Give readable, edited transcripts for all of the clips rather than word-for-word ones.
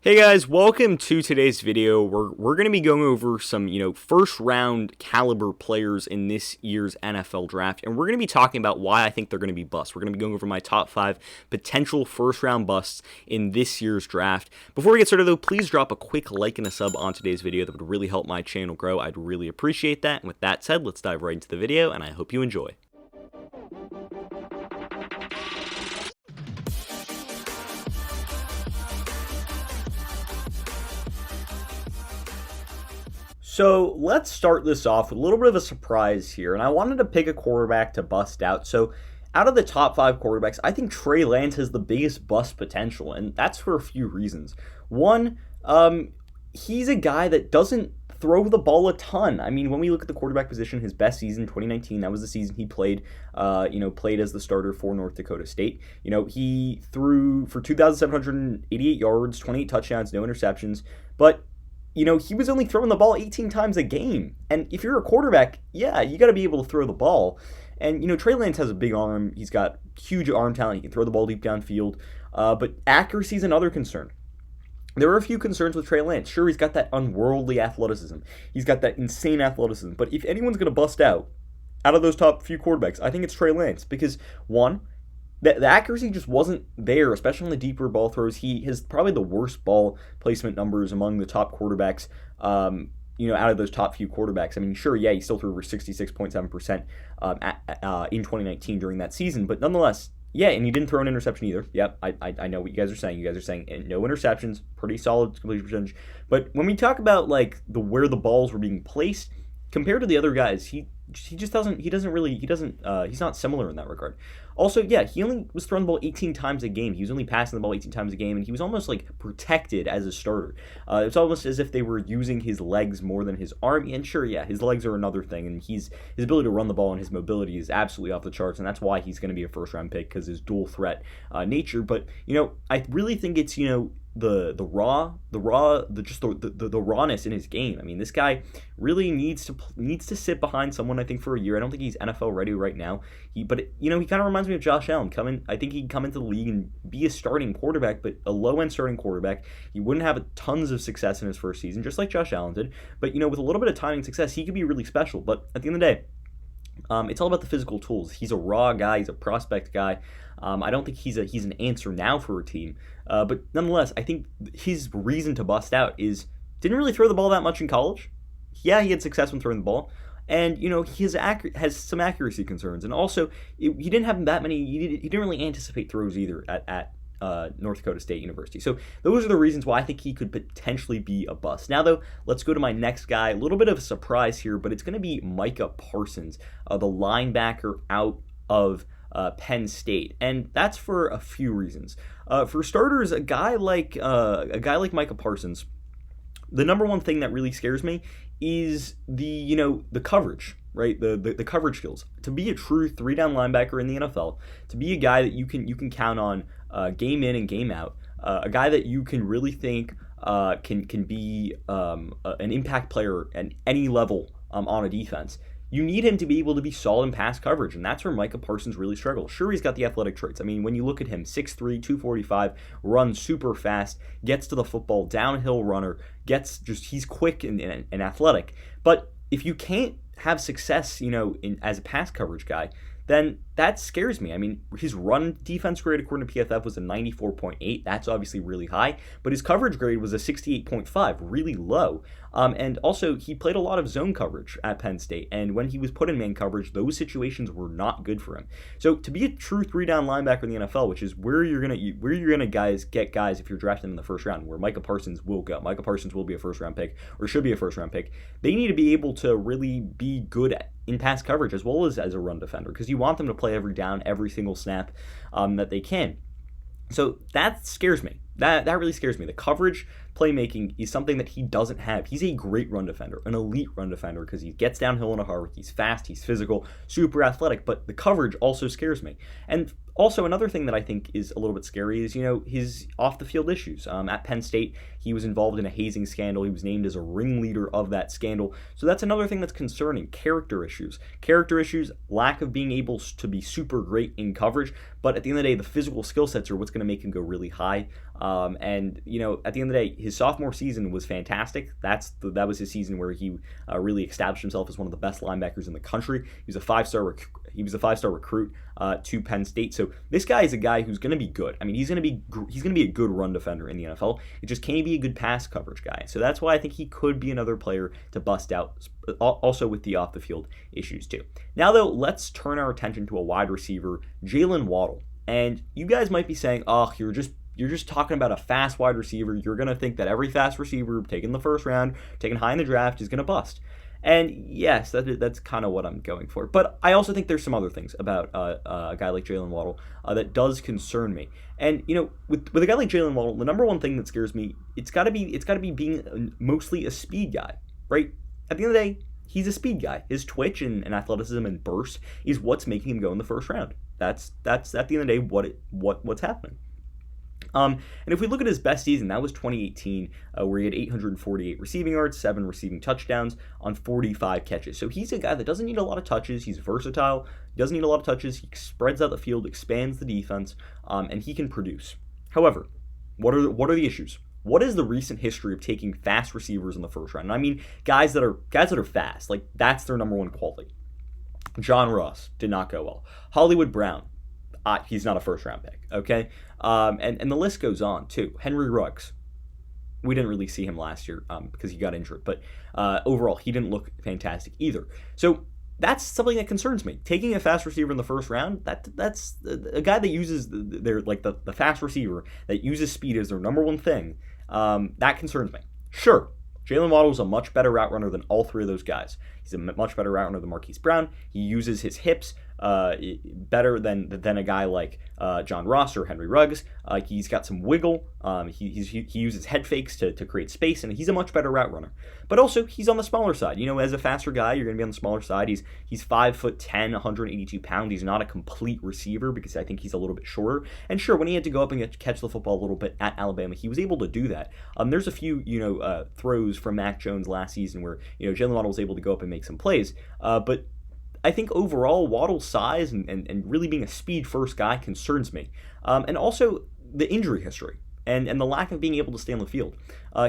Hey guys, welcome to today's video. We're going to be going over some, first round caliber players in this year's NFL draft, and we're going to be talking about why I think they're going to be busts. We're going to be going over my top 5 potential first round busts in this year's draft. Before we get started though, please drop a quick like and a sub on today's video. That would really help my channel grow. I'd really appreciate that. And with that said, let's dive right into the video, and I hope you enjoy. So let's start this off with a little bit of a surprise here, and I wanted to pick a quarterback to bust out. So out of the top 5 quarterbacks, I think Trey Lance has the biggest bust potential, and that's for a few reasons. One, he's a guy that doesn't throw the ball a ton. I mean, when we look at the quarterback position, his best season, 2019, that was the season he played as the starter for North Dakota State. He threw for 2,788 yards, 28 touchdowns, no interceptions, but he was only throwing the ball 18 times a game. And if you're a quarterback, yeah, you got to be able to throw the ball. And, Trey Lance has a big arm. He's got huge arm talent. He can throw the ball deep downfield. But accuracy is another concern. There are a few concerns with Trey Lance. Sure, he's got that unworldly athleticism. He's got that insane athleticism. But if anyone's going to bust out of those top few quarterbacks, I think it's Trey Lance. Because, one, the accuracy just wasn't there, especially on the deeper ball throws. He has probably the worst ball placement numbers among the top quarterbacks, out of those top few quarterbacks. I mean, sure, yeah, he still threw over 66.7% in 2019 during that season, but nonetheless, yeah, and he didn't throw an interception either. Yep, I know what you guys are saying. You guys are saying no interceptions, pretty solid completion percentage. But when we talk about where the balls were being placed compared to the other guys, he's not similar in that regard. Also, yeah, he only was throwing the ball 18 times a game. He was only passing the ball 18 times a game, and he was almost protected as a starter. It's almost as if they were using his legs more than his arm. And sure, yeah, his legs are another thing, and his ability to run the ball and his mobility is absolutely off the charts, and that's why he's going to be a first round pick, because his dual threat nature. But I really think it's the rawness in his game. I mean, this guy really needs to sit behind someone, I think, for a year. I don't think he's NFL ready right now. He kind of reminds me of Josh Allen. I think he'd come into the league and be a starting quarterback, but a low-end starting quarterback. He wouldn't have tons of success in his first season, just like Josh Allen did. But with a little bit of timing success, he could be really special. But at the end of the day, it's all about the physical tools. He's a raw guy. He's a prospect guy. I don't think he's an answer now for a team. But nonetheless, I think his reason to bust out is didn't really throw the ball that much in college. Yeah, he had success when throwing the ball. And, he has some accuracy concerns. And also, he didn't have that many. He didn't really anticipate throws either at North Dakota State University. So those are the reasons why I think he could potentially be a bust. Now, though, let's go to my next guy. A little bit of a surprise here, but it's going to be Micah Parsons, the linebacker out of Penn State, and that's for a few reasons. For starters, a guy like Micah Parsons, the number one thing that really scares me is the coverage, right? The coverage skills. To be a true 3-down linebacker in the NFL, to be a guy that you can count on game in and game out, a guy that you can really think can be an impact player at any level on a defense. You need him to be able to be solid in pass coverage, and that's where Micah Parsons really struggles. Sure, he's got the athletic traits. I mean, when you look at him, 6'3", 245, runs super fast, gets to the football, downhill runner, he's quick and athletic. But if you can't have success, as a pass coverage guy, then that scares me. I mean, his run defense grade according to PFF was a 94.8. That's obviously really high, but his coverage grade was a 68.5, really low. And also, he played a lot of zone coverage at Penn State, and when he was put in man coverage, those situations were not good for him. So to be a true 3-down linebacker in the NFL, which is where you're gonna get guys if you're drafting them in the first round, where Micah Parsons will go. Micah Parsons will be a first round pick, or should be a first round pick. They need to be able to really be good in pass coverage as well as a run defender, because you want them to play every down, every single snap that they can. So that scares me. That really scares me. The coverage playmaking is something that he doesn't have. He's a great run defender, an elite run defender, because he gets downhill in a hurry. He's fast, he's physical, super athletic, but the coverage also scares me. And also, another thing that I think is a little bit scary is, his off-the-field issues. At Penn State, he was involved in a hazing scandal. He was named as a ringleader of that scandal. So that's another thing that's concerning, character issues. Character issues, lack of being able to be super great in coverage, but at the end of the day, the physical skill sets are what's going to make him go really high. And at the end of the day, his sophomore season was fantastic. That was his season where he really established himself as one of the best linebackers in the country. He was a five-star recruit to Penn State. So this guy is a guy who's going to be good. I mean, he's going to be a good run defender in the NFL. It just can't be a good pass coverage guy. So that's why I think he could be another player to bust out. Also with the off the field issues too. Now though, let's turn our attention to a wide receiver, Jaylen Waddle. And you guys might be saying, "Oh, you're just talking about a fast wide receiver. You're going to think that every fast receiver taken the first round, taken high in the draft, is going to bust." And yes, that's kind of what I'm going for. But I also think there's some other things about a guy like Jaylen Waddle that does concern me. And with a guy like Jaylen Waddle, the number one thing that scares me, it's got to be being mostly a speed guy, right? At the end of the day, he's a speed guy. His twitch and athleticism and burst is what's making him go in the first round. That's at the end of the day what's happening. And if we look at his best season, that was 2018, where he had 848 receiving yards, 7 receiving touchdowns on 45 catches. So he's a guy that doesn't need a lot of touches. He's versatile. He doesn't need a lot of touches. He spreads out the field, expands the defense, and he can produce. However, what are the issues? What is the recent history of taking fast receivers in the first round? And I mean, guys that are fast. Like, that's their number one quality. John Ross did not go well. Hollywood Brown, he's not a first round pick. Okay, and the list goes on too. Henry Ruggs, we didn't really see him last year because he got injured, but overall he didn't look fantastic either. So that's something that concerns me. Taking a fast receiver in the first round, that's a guy that uses the fast receiver that uses speed as their number one thing. That concerns me. Sure, Jaylen Waddle is a much better route runner than all three of those guys. He's a much better route runner than Marquise Brown. He uses his hips better than a guy like John Ross or Henry Ruggs. He's got some wiggle. He uses head fakes to create space, and he's a much better route runner. But also, he's on the smaller side. As a faster guy, you're going to be on the smaller side. He's 5'10", 182 pounds. He's not a complete receiver because I think he's a little bit shorter. And sure, when he had to go up and catch the football a little bit at Alabama, he was able to do that. There's a few throws from Mac Jones last season where Jaylen Waddle was able to go up and make some plays. But I think overall, Waddle's size and really being a speed-first guy concerns me. And also the injury history and the lack of being able to stay on the field.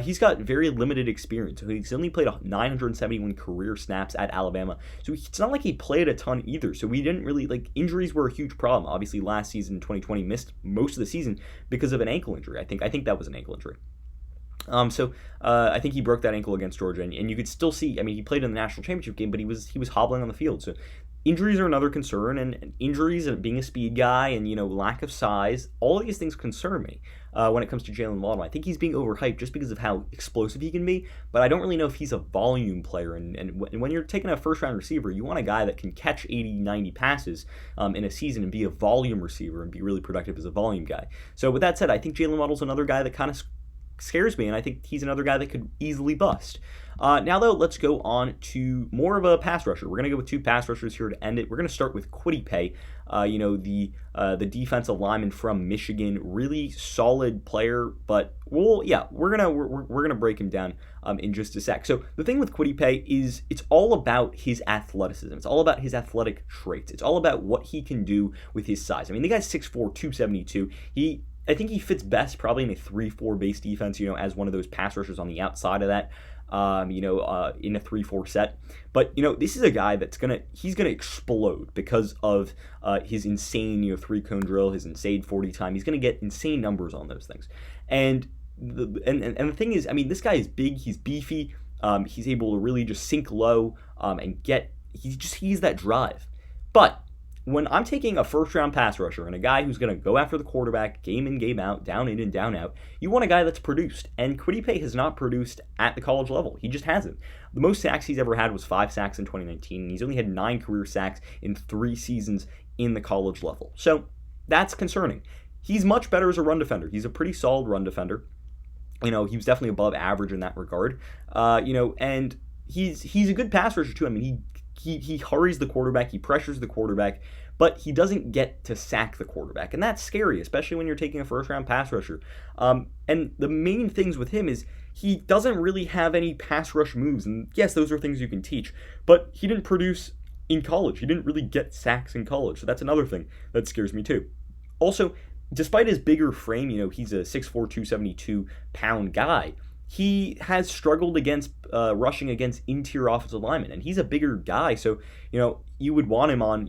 He's got very limited experience. He's only played 971 career snaps at Alabama. So it's not like he played a ton either. So we didn't really, injuries were a huge problem. Obviously, last season, 2020, missed most of the season because of an ankle injury. I think that was an ankle injury. So I think he broke that ankle against Georgia, and you could still see. I mean, he played in the national championship game, but he was hobbling on the field. So injuries are another concern, and injuries and being a speed guy and lack of size, all of these things concern me when it comes to Jaylen Waddle. I think he's being overhyped just because of how explosive he can be, but I don't really know if he's a volume player. And when you're taking a first round receiver, you want a guy that can catch 80, 90 passes in a season and be a volume receiver and be really productive as a volume guy. So with that said, I think Jaylen Waddle's another guy that kind of scares me, and I think he's another guy that could easily bust. Now, though, let's go on to more of a pass rusher. We're going to go with 2 pass rushers here to end it. We're going to start with Kwity Paye, the defensive lineman from Michigan. Really solid player, but we're gonna break him down in just a sec. So the thing with Kwity Paye is it's all about his athleticism. It's all about his athletic traits. It's all about what he can do with his size. I mean, the guy's 6'4", 272. I think he fits best probably in a 3-4 base defense, as one of those pass rushers on the outside of that, in a 3-4 set. But, this is a guy he's going to explode because of his insane, 3-cone drill, his insane 40 time. He's going to get insane numbers on those things. And the thing is, I mean, this guy is big, he's beefy, he's able to really just sink low and he's that drive. But when I'm taking a first-round pass rusher and a guy who's going to go after the quarterback game in, game out, down in and down out, you want a guy that's produced. And Kwity Paye has not produced at the college level. He just hasn't. The most sacks he's ever had was 5 sacks in 2019, and he's only had 9 career sacks in 3 seasons in the college level. So that's concerning. He's much better as a run defender. He's a pretty solid run defender. He was definitely above average in that regard. And he's a good pass rusher too. I mean, he hurries the quarterback, he pressures the quarterback, but he doesn't get to sack the quarterback. And that's scary, especially when you're taking a first-round pass rusher. And the main things with him is he doesn't really have any pass rush moves. And yes, those are things you can teach, but he didn't produce in college. He didn't really get sacks in college. So that's another thing that scares me too. Also, despite his bigger frame, he's a 6'4", 272-pound guy. He has struggled against rushing against interior offensive linemen, and he's a bigger guy, so you would want him on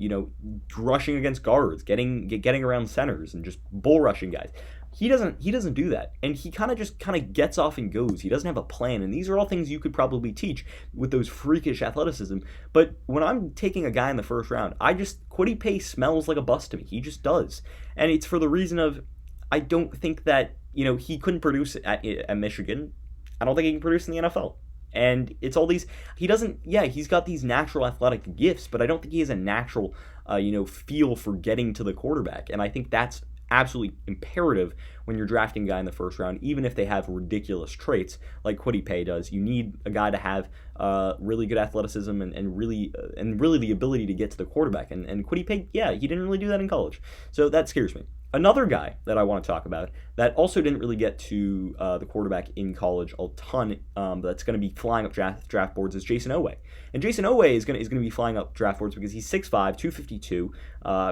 rushing against guards, getting around centers, and just bull rushing guys. He doesn't do that, and he kind of gets off and goes. He doesn't have a plan, and these are all things you could probably teach with those freakish athleticism. But when I'm taking a guy in the first round, Kwity Paye smells like a bust to me. He just does, and it's for the reason of I don't think that he couldn't produce at Michigan. I don't think he can produce in the NFL. And it's all these, he's got these natural athletic gifts, but I don't think he has a natural, feel for getting to the quarterback. And I think that's absolutely imperative when you're drafting a guy in the first round, even if they have ridiculous traits like Kwity Paye does. You need a guy to have really good athleticism and really the ability to get to the quarterback. And Kwity Paye, he didn't really do that in college. So that scares me. Another guy that I want to talk about that also didn't really get to the quarterback in college a ton, that's going to be flying up draft boards is Jason Oweh. And Jason Oweh is going to be flying up draft boards because he's 6'5", 252.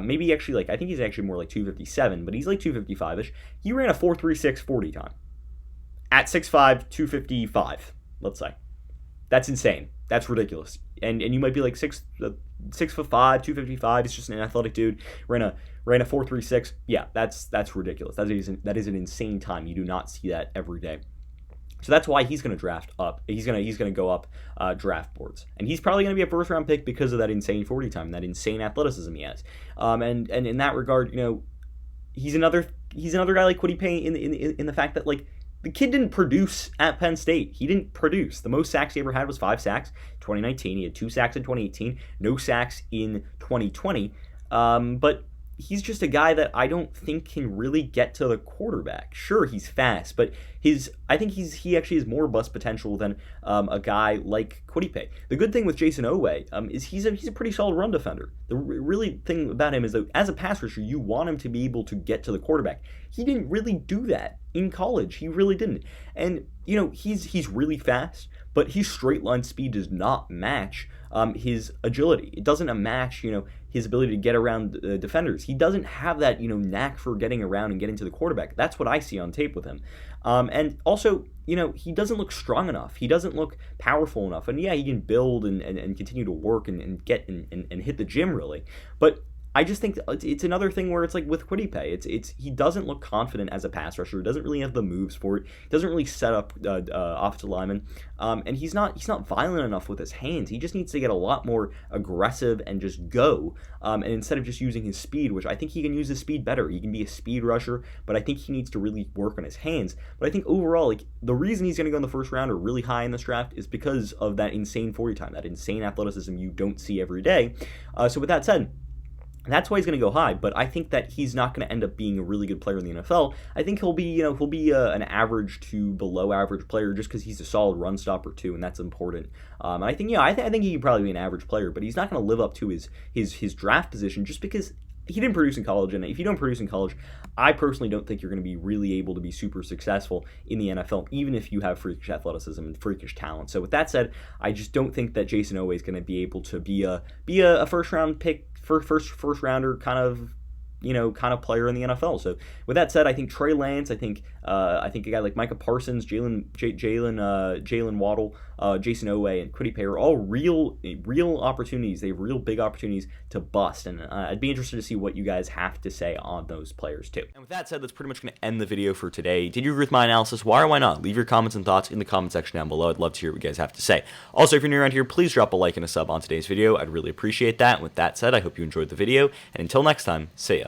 Maybe actually I think he's actually more like 257, but he's like 255-ish. He ran a 4.36 40 time at 6'5", 255. Let's say that's insane. That's ridiculous. And you might be like 6'5", 255. He's just an athletic dude. Ran a 4.36. Yeah, that's ridiculous. That is an insane time. You do not see that every day. So that's why he's going to draft up. He's going to go up draft boards, and he's probably going to be a first round pick because of that insane 40 time, that insane athleticism he has. And in that regard, he's another guy like Kwity Paye in the fact that the kid didn't produce at Penn State. He didn't produce. The most sacks he ever had was 5 sacks. 2019, he had 2 sacks in 2018, no sacks in 2020. But he's just a guy that I don't think can really get to the quarterback. Sure, he's fast, but I think he actually has more bust potential than a guy like Kwity Paye. The good thing with Jason Oweh is he's a pretty solid run defender. The really thing about him is that as a pass rusher, you want him to be able to get to the quarterback. He didn't really do that in college. He really didn't. And he's really fast, but his straight line speed does not match his agility. It doesn't match, his ability to get around defenders. He doesn't have that, knack for getting around and getting to the quarterback. That's what I see on tape with him. And also, he doesn't look strong enough. He doesn't look powerful enough. And yeah, he can build and continue to work and get and hit the gym really. But I just think it's another thing where it's like with Kwity Paye, he doesn't look confident as a pass rusher. He doesn't really have the moves for it. He doesn't really set up offensive linemen, and he's not violent enough with his hands. He just needs to get a lot more aggressive and just go. And instead of just using his speed, which I think he can use his speed better. He can be a speed rusher, but I think he needs to really work on his hands. But I think overall, the reason he's going to go in the first round or really high in this draft is because of that insane 40 time, that insane athleticism you don't see every day. So with that said, that's why he's going to go high, but I think that he's not going to end up being a really good player in the NFL. I think he'll be an average to below average player just because he's a solid run stopper too, and that's important. And I think I think he could probably be an average player, but he's not going to live up to his draft position just because he didn't produce in college. And if you don't produce in college, I personally don't think you're going to be really able to be super successful in the NFL, even if you have freakish athleticism and freakish talent. So with that said, I just don't think that Jason Oweh is going to be able to be a first round pick. First rounder kind of player in the NFL. So with that said, I think Trey Lance, I think a guy like Micah Parsons, Jaylen Waddle, Jason Oweh, and Kwity Paye are all real opportunities. They have real big opportunities to bust, and I'd be interested to see what you guys have to say on those players too. And with that said, that's pretty much going to end the video for today. Did you agree with my analysis? Why or why not? Leave your comments and thoughts in the comment section down below. I'd love to hear what you guys have to say. Also, if you're new around here, please drop a like and a sub on today's video. I'd really appreciate that. And with that said, I hope you enjoyed the video, and until next time, see ya.